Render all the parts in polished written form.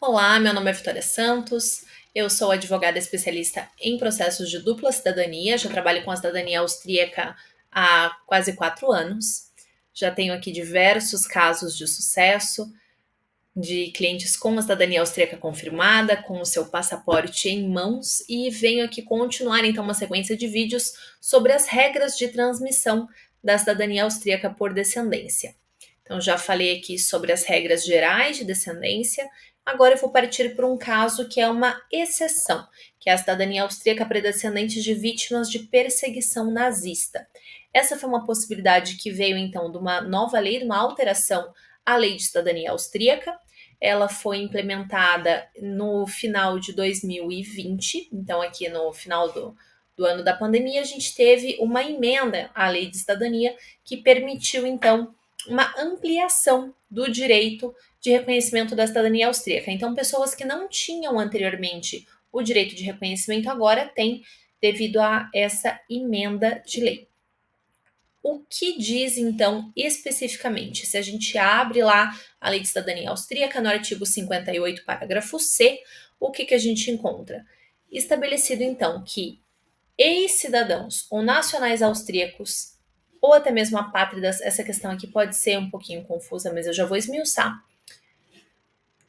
Olá, meu nome é Vitória Santos, eu sou advogada especialista em processos de dupla cidadania, já trabalho com a cidadania austríaca há quase 4 anos. Já tenho aqui diversos casos de sucesso de clientes com a cidadania austríaca confirmada, com o seu passaporte em mãos, e venho aqui continuar então uma sequência de vídeos sobre as regras de transmissão da cidadania austríaca por descendência. Então, já falei aqui sobre as regras gerais de descendência. Agora eu vou partir para um caso que é uma exceção, que é a cidadania austríaca para descendentes de vítimas de perseguição nazista. Essa foi uma possibilidade que veio então de uma nova lei, de uma alteração à lei de cidadania austríaca. Ela foi implementada no final de 2020, então aqui no final do ano da pandemia, a gente teve uma emenda à lei de cidadania que permitiu então uma ampliação do direito de reconhecimento da cidadania austríaca. Então, pessoas que não tinham anteriormente o direito de reconhecimento agora têm, devido a essa emenda de lei. O que diz, então, especificamente? Se a gente abre lá a Lei de Cidadania Austríaca, no artigo 58, parágrafo C, o que a gente encontra? Estabelecido, então, que ex-cidadãos ou nacionais austríacos, ou até mesmo apátridas, essa questão aqui pode ser um pouquinho confusa, mas eu já vou esmiuçar,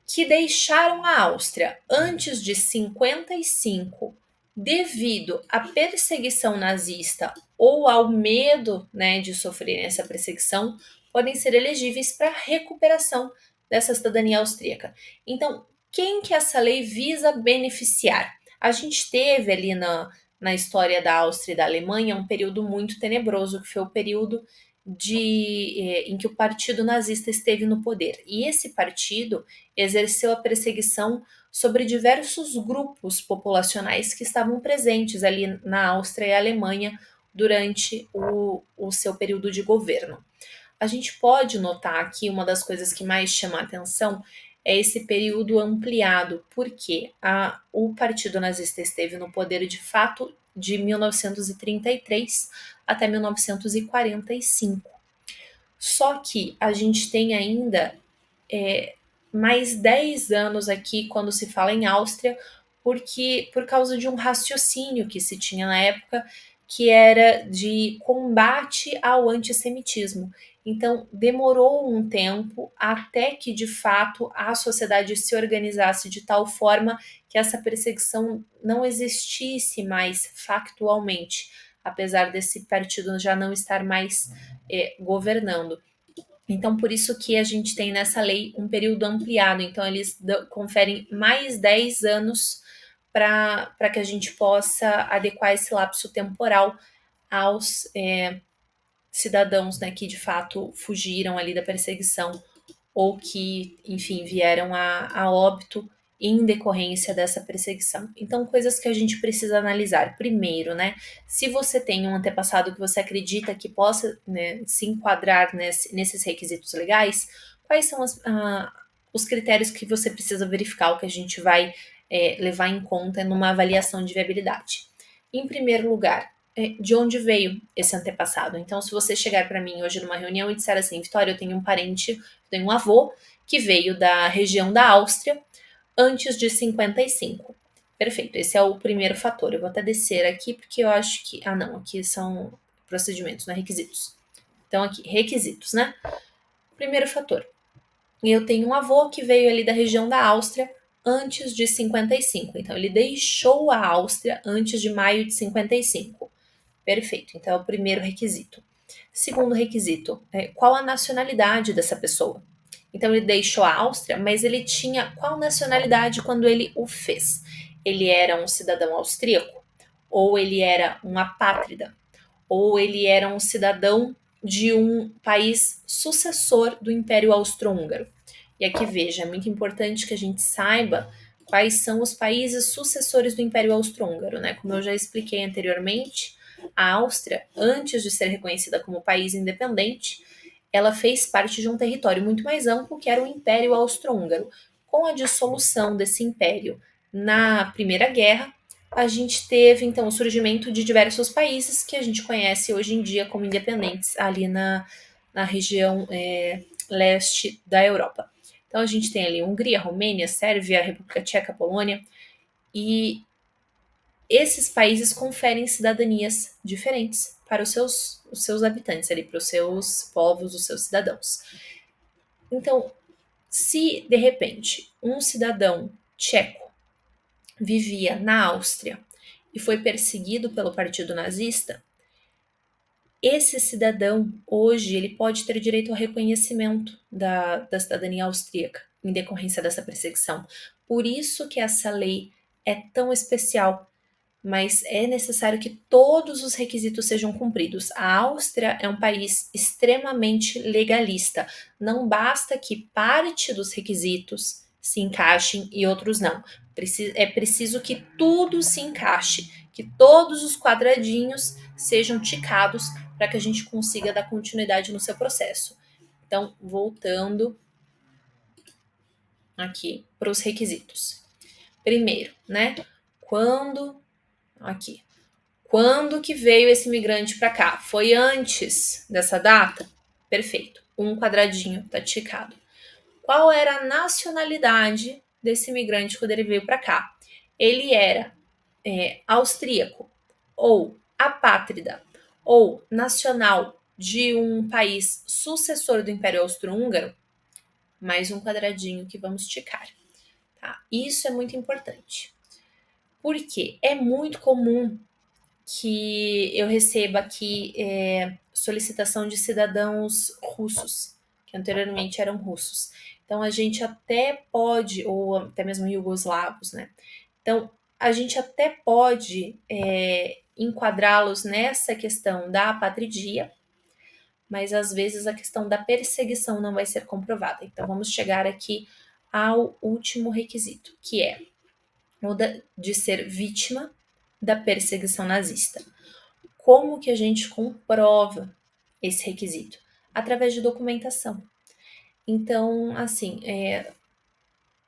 que deixaram a Áustria antes de 55 devido à perseguição nazista ou ao medo, né, de sofrerem essa perseguição, podem ser elegíveis para recuperação dessa cidadania austríaca. Então, quem que essa lei visa beneficiar? A gente teve ali na história da Áustria e da Alemanha um período muito tenebroso, que foi o período em que o partido nazista esteve no poder. E esse partido exerceu a perseguição sobre diversos grupos populacionais que estavam presentes ali na Áustria e Alemanha durante o seu período de governo. A gente pode notar aqui uma das coisas que mais chama a atenção é esse período ampliado, porque o partido nazista esteve no poder de fato de 1933 até 1945. Só que a gente tem ainda mais 10 anos aqui quando se fala em Áustria, porque por causa de um raciocínio que se tinha na época, que era de combate ao antissemitismo. Então, demorou um tempo até que, de fato, a sociedade se organizasse de tal forma que essa perseguição não existisse mais factualmente, apesar desse partido já não estar mais governando. Então, por isso que a gente tem nessa lei um período ampliado. Então, eles conferem mais 10 anos para que a gente possa adequar esse lapso temporal aos cidadãos, né, que de fato fugiram ali da perseguição ou que, enfim, vieram a óbito em decorrência dessa perseguição. Então, coisas que a gente precisa analisar. Primeiro, né, se você tem um antepassado que você acredita que possa, né, se enquadrar nesses requisitos legais, quais são os critérios que você precisa verificar, o que a gente vai levar em conta numa avaliação de viabilidade. Em primeiro lugar, de onde veio esse antepassado. Então, se você chegar para mim hoje numa reunião e disser assim, Vitória, eu tenho um parente, tenho um avô que veio da região da Áustria antes de 55. Perfeito, esse é o primeiro fator. Eu vou até descer aqui porque eu acho que. Ah, não, aqui são procedimentos, não é requisitos. Então, aqui, requisitos, né? Primeiro fator. Eu tenho um avô que veio ali da região da Áustria antes de 55. Então, ele deixou a Áustria antes de maio de 55. Perfeito, então é o primeiro requisito. Segundo requisito, qual a nacionalidade dessa pessoa? Então ele deixou a Áustria, mas ele tinha qual nacionalidade quando ele o fez? Ele era um cidadão austríaco? Ou ele era um apátrida? Ou ele era um cidadão de um país sucessor do Império Austro-Húngaro? E aqui veja, é muito importante que a gente saiba quais são os países sucessores do Império Austro-Húngaro, né? Como eu já expliquei anteriormente, a Áustria, antes de ser reconhecida como país independente, ela fez parte de um território muito mais amplo que era o Império Austro-Húngaro. Com a dissolução desse império na Primeira Guerra, a gente teve então o surgimento de diversos países que a gente conhece hoje em dia como independentes ali na região leste da Europa. Então a gente tem ali Hungria, Romênia, Sérvia, República Tcheca, Polônia, e esses países conferem cidadanias diferentes para os seus habitantes, ali, para os seus povos, os seus cidadãos. Então, se de repente um cidadão tcheco vivia na Áustria e foi perseguido pelo partido nazista, esse cidadão hoje ele pode ter direito ao reconhecimento da cidadania austríaca em decorrência dessa perseguição. Por isso que essa lei é tão especial, mas é necessário que todos os requisitos sejam cumpridos. A Áustria é um país extremamente legalista. Não basta que parte dos requisitos se encaixem e outros não. É preciso que tudo se encaixe, que todos os quadradinhos sejam ticados para que a gente consiga dar continuidade no seu processo. Então, voltando aqui para os requisitos. Primeiro, né? Quando que veio esse imigrante para cá? Foi antes dessa data? Perfeito. Um quadradinho tá ticado. Qual era a nacionalidade desse imigrante quando ele veio para cá? Ele era austríaco, ou apátrida, ou nacional de um país sucessor do Império Austro-Húngaro? Mais um quadradinho que vamos ticar. Tá? Isso é muito importante. Porque é muito comum que eu receba aqui solicitação de cidadãos russos, que anteriormente eram russos. Então a gente até pode, ou até mesmo iugoslavos, né? Então a gente até pode enquadrá-los nessa questão da apatridia, mas às vezes a questão da perseguição não vai ser comprovada. Então vamos chegar aqui ao último requisito, que é o de ser vítima da perseguição nazista. Como que a gente comprova esse requisito? Através de documentação. Então, assim,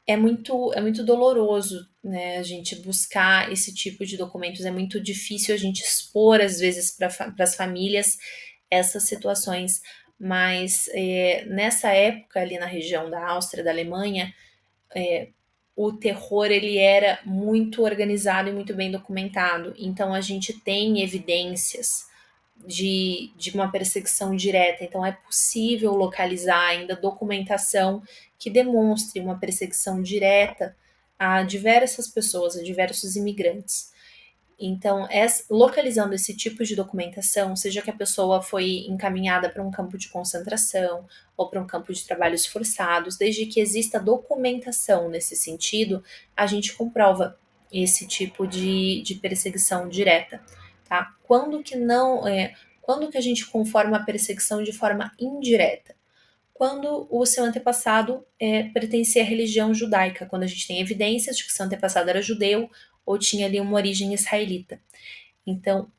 é muito doloroso, né, a gente buscar esse tipo de documentos, é muito difícil a gente expor, às vezes, para as famílias essas situações, mas nessa época, ali na região da Áustria, da Alemanha, o terror ele era muito organizado e muito bem documentado. Então a gente tem evidências de uma perseguição direta. Então é possível localizar ainda documentação que demonstre uma perseguição direta a diversas pessoas, a diversos imigrantes. Então, localizando esse tipo de documentação, seja que a pessoa foi encaminhada para um campo de concentração ou para um campo de trabalhos forçados, desde que exista documentação nesse sentido, a gente comprova esse tipo de perseguição direta, tá? Quando que a gente conforma a perseguição de forma indireta? Quando o seu antepassado pertencia à religião judaica, quando a gente tem evidências de que seu antepassado era judeu ou tinha ali uma origem israelita. Então,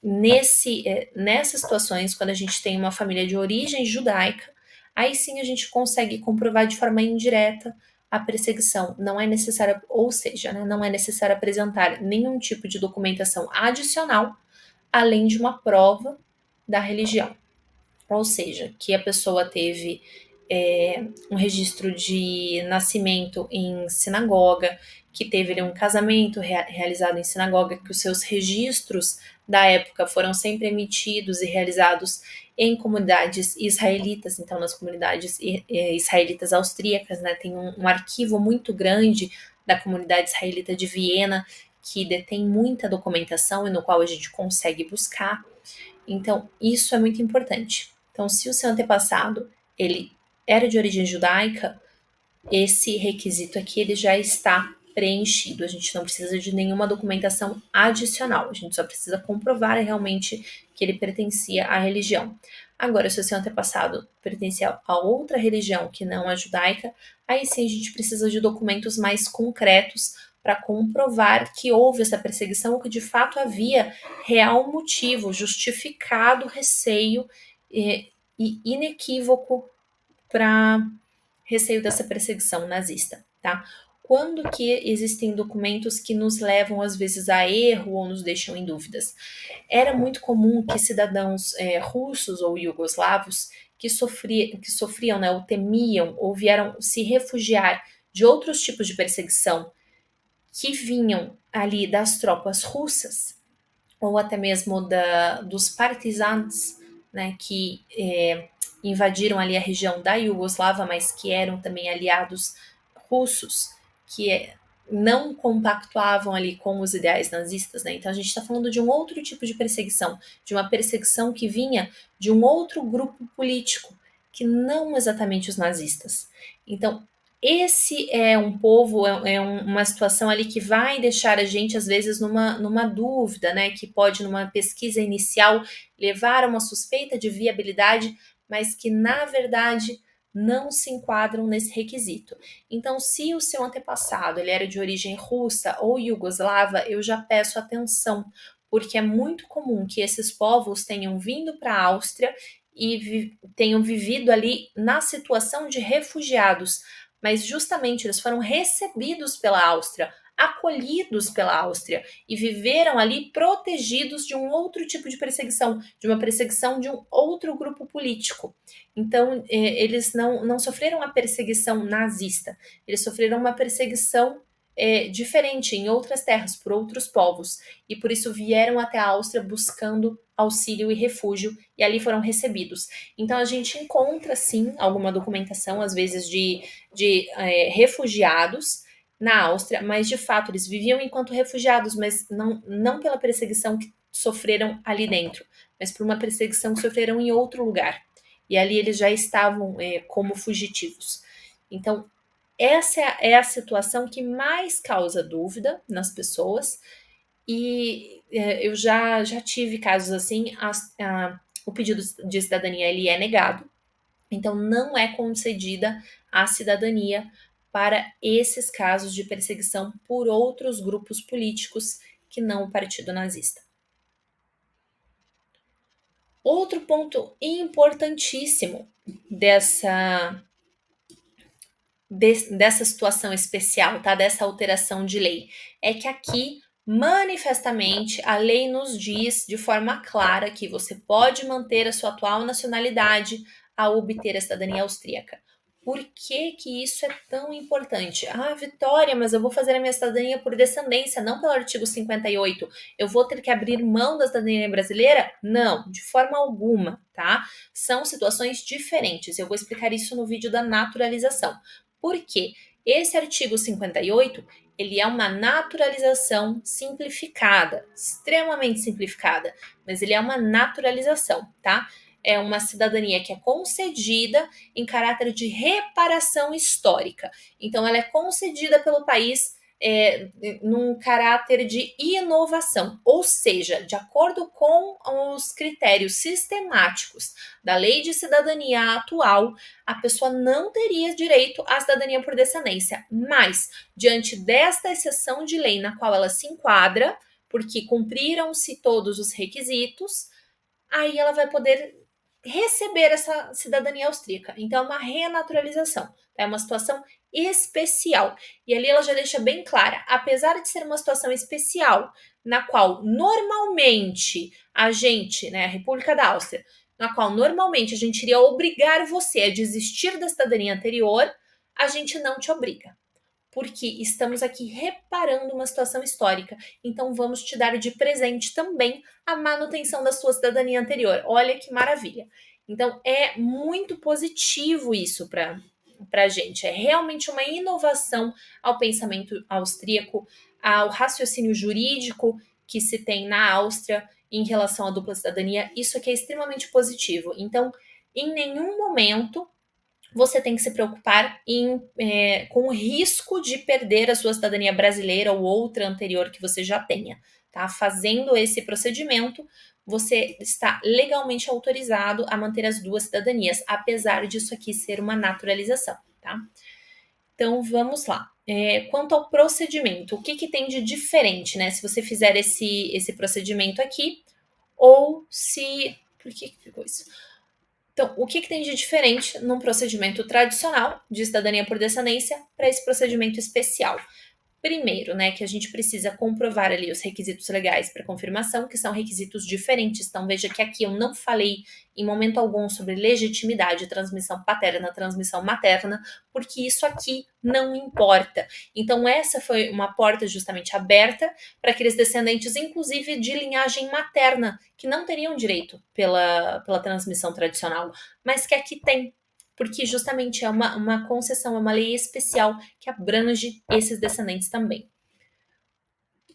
nessas situações, quando a gente tem uma família de origem judaica, aí sim a gente consegue comprovar de forma indireta a perseguição. Não é necessário, ou seja, né, não é necessário apresentar nenhum tipo de documentação adicional, além de uma prova da religião. Ou seja, que a pessoa teve um registro de nascimento em sinagoga, que teve um casamento realizado em sinagoga, que os seus registros da época foram sempre emitidos e realizados em comunidades israelitas, então nas comunidades israelitas austríacas, né, tem um arquivo muito grande da comunidade israelita de Viena, que detém muita documentação e no qual a gente consegue buscar. Então, isso é muito importante. Então, se o seu antepassado ele era de origem judaica, esse requisito aqui ele já está preenchido. A gente não precisa de nenhuma documentação adicional. A gente só precisa comprovar realmente que ele pertencia à religião. Agora, se o seu antepassado pertencia a outra religião que não a judaica, aí sim a gente precisa de documentos mais concretos para comprovar que houve essa perseguição ou que de fato havia real motivo, justificado receio e inequívoco para receio dessa perseguição nazista, tá? Quando que existem documentos que nos levam às vezes a erro ou nos deixam em dúvidas? Era muito comum que cidadãos russos ou iugoslavos que sofriam, né, ou temiam, ou vieram se refugiar de outros tipos de perseguição que vinham ali das tropas russas, ou até mesmo dos partisans, né, que invadiram ali a região da Iugoslávia, mas que eram também aliados russos, que não compactuavam ali com os ideais nazistas, né? Então a gente está falando de um outro tipo de perseguição, de uma perseguição que vinha de um outro grupo político, que não exatamente os nazistas. Então esse é um povo, uma situação ali que vai deixar a gente, às vezes, numa dúvida, né? Que pode, numa pesquisa inicial, levar a uma suspeita de viabilidade, mas que, na verdade, não se enquadram nesse requisito. Então, se o seu antepassado ele era de origem russa ou iugoslava, eu já peço atenção, porque é muito comum que esses povos tenham vindo para a Áustria e tenham vivido ali na situação de refugiados, mas justamente eles foram recebidos pela Áustria, acolhidos pela Áustria e viveram ali protegidos de um outro tipo de perseguição, de uma perseguição de um outro grupo político. Então, eles não sofreram a perseguição nazista, eles sofreram uma perseguição diferente em outras terras, por outros povos, e por isso vieram até a Áustria buscando auxílio e refúgio, e ali foram recebidos. Então a gente encontra sim alguma documentação, às vezes de refugiados na Áustria, mas de fato eles viviam enquanto refugiados, mas não pela perseguição que sofreram ali dentro, mas por uma perseguição que sofreram em outro lugar. E ali eles já estavam como fugitivos. Então, essa é a situação que mais causa dúvida nas pessoas. E eu já tive casos assim, o pedido de cidadania ele é negado, então não é concedida a cidadania para esses casos de perseguição por outros grupos políticos que não o Partido Nazista. Outro ponto importantíssimo dessa situação especial, tá? Dessa alteração de lei, é que aqui manifestamente a lei nos diz de forma clara que você pode manter a sua atual nacionalidade ao obter a cidadania austríaca. Por que que isso é tão importante? Ah, Vitória, mas eu vou fazer a minha cidadania por descendência, não pelo artigo 58. Eu vou ter que abrir mão da cidadania brasileira? Não, de forma alguma, tá? São situações diferentes. Eu vou explicar isso no vídeo da naturalização. Por quê? Esse artigo 58, ele é uma naturalização simplificada, extremamente simplificada, mas ele é uma naturalização, tá? É uma cidadania que é concedida em caráter de reparação histórica. Então, ela é concedida pelo país num caráter de inovação, ou seja, de acordo com os critérios sistemáticos da lei de cidadania atual, a pessoa não teria direito à cidadania por descendência, mas, diante desta exceção de lei na qual ela se enquadra, porque cumpriram-se todos os requisitos, aí ela vai poder receber essa cidadania austríaca. Então, é uma renaturalização. É uma situação especial. E ali ela já deixa bem clara, apesar de ser uma situação especial, na qual normalmente a gente, né, a República da Áustria, na qual normalmente a gente iria obrigar você a desistir da cidadania anterior, a gente não te obriga, porque estamos aqui reparando uma situação histórica. Então vamos te dar de presente também a manutenção da sua cidadania anterior. Olha que maravilha. Então é muito positivo isso para a gente. É realmente uma inovação ao pensamento austríaco, ao raciocínio jurídico que se tem na Áustria em relação à dupla cidadania. Isso aqui é extremamente positivo. Então, em nenhum momento você tem que se preocupar com o risco de perder a sua cidadania brasileira ou outra anterior que você já tenha. Tá? Fazendo esse procedimento, você está legalmente autorizado a manter as duas cidadanias, apesar disso aqui ser uma naturalização. Tá? Então, vamos lá. Quanto ao procedimento, o que tem de diferente, né? Se você fizer esse procedimento aqui, ou se... Por que ficou isso? Então, o que tem de diferente num procedimento tradicional de cidadania por descendência para esse procedimento especial? Primeiro, né, que a gente precisa comprovar ali os requisitos legais para confirmação, que são requisitos diferentes. Então, veja que aqui eu não falei em momento algum sobre legitimidade, transmissão paterna, transmissão materna, porque isso aqui não importa. Então, essa foi uma porta justamente aberta para aqueles descendentes, inclusive de linhagem materna, que não teriam direito pela transmissão tradicional, mas que aqui tem, porque justamente é uma concessão, é uma lei especial que abrange esses descendentes também.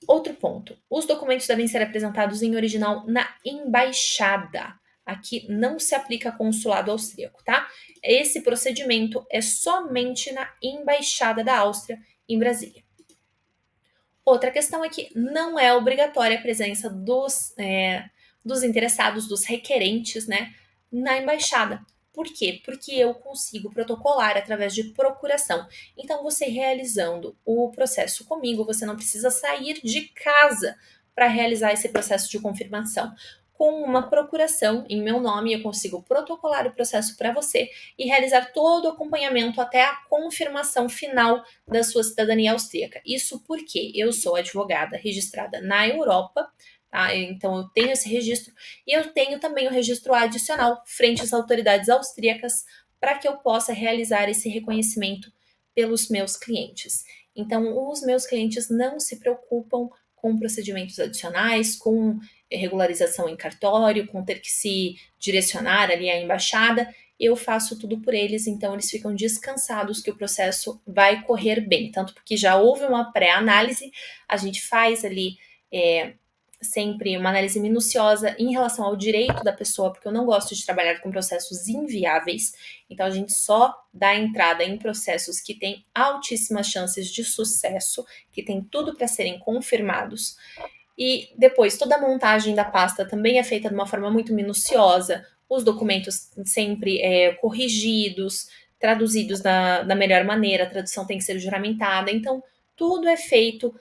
Outro ponto: os documentos devem ser apresentados em original na embaixada. Aqui não se aplica consulado austríaco, tá? Esse procedimento é somente na embaixada da Áustria em Brasília. Outra questão é que não é obrigatória a presença dos interessados, dos requerentes, né, na embaixada. Por quê? Porque eu consigo protocolar através de procuração. Então, você realizando o processo comigo, você não precisa sair de casa para realizar esse processo de confirmação. Com uma procuração em meu nome, eu consigo protocolar o processo para você e realizar todo o acompanhamento até a confirmação final da sua cidadania austríaca. Isso porque eu sou advogada registrada na Europa, tá? Então eu tenho esse registro e eu tenho também o registro adicional frente às autoridades austríacas para que eu possa realizar esse reconhecimento pelos meus clientes. Então, os meus clientes não se preocupam com procedimentos adicionais, com regularização em cartório, com ter que se direcionar ali à embaixada. Eu faço tudo por eles, então eles ficam descansados que o processo vai correr bem. Tanto porque já houve uma pré-análise, a gente faz ali sempre uma análise minuciosa em relação ao direito da pessoa, porque eu não gosto de trabalhar com processos inviáveis. Então a gente só dá entrada em processos que têm altíssimas chances de sucesso, que têm tudo para serem confirmados. E depois, toda a montagem da pasta também é feita de uma forma muito minuciosa, os documentos sempre corrigidos, traduzidos da melhor maneira, a tradução tem que ser juramentada, então tudo é feito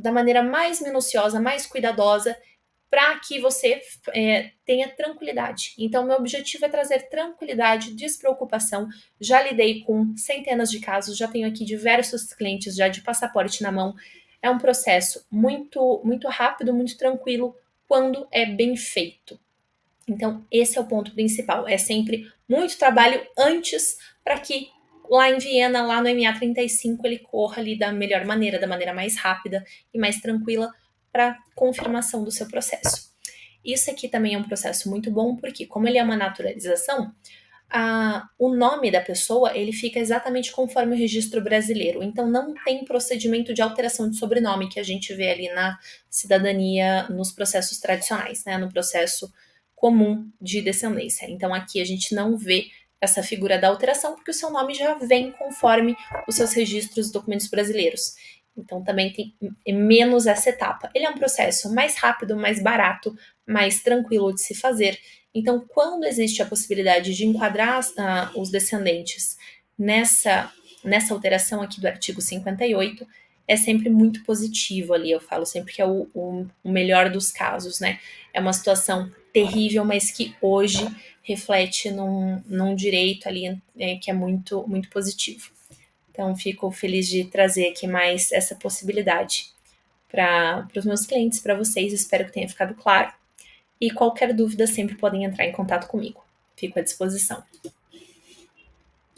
da maneira mais minuciosa, mais cuidadosa, para que você tenha tranquilidade. Então, meu objetivo é trazer tranquilidade, despreocupação. Já lidei com centenas de casos, já tenho aqui diversos clientes já de passaporte na mão. É um processo muito rápido, muito tranquilo, quando é bem feito. Então, esse é o ponto principal. É sempre muito trabalho antes para que lá em Viena, lá no MA35, ele corra ali da melhor maneira, da maneira mais rápida e mais tranquila para confirmação do seu processo. Isso aqui também é um processo muito bom, porque como ele é uma naturalização, o nome da pessoa ele fica exatamente conforme o registro brasileiro. Então não tem procedimento de alteração de sobrenome que a gente vê ali na cidadania, nos processos tradicionais, né? No processo comum de descendência. Então aqui a gente não vê essa figura da alteração porque o seu nome já vem conforme os seus registros e documentos brasileiros. Então também tem menos essa etapa. Ele é um processo mais rápido, mais barato, mais tranquilo de se fazer. Então, quando existe a possibilidade de enquadrar os descendentes nessa alteração aqui do artigo 58, é sempre muito positivo ali. Eu falo sempre que é o melhor dos casos, né? É uma situação terrível, mas que hoje reflete num direito ali que é muito positivo. Então, fico feliz de trazer aqui mais essa possibilidade para os meus clientes, para vocês. Espero que tenha ficado claro. E qualquer dúvida sempre podem entrar em contato comigo. Fico à disposição.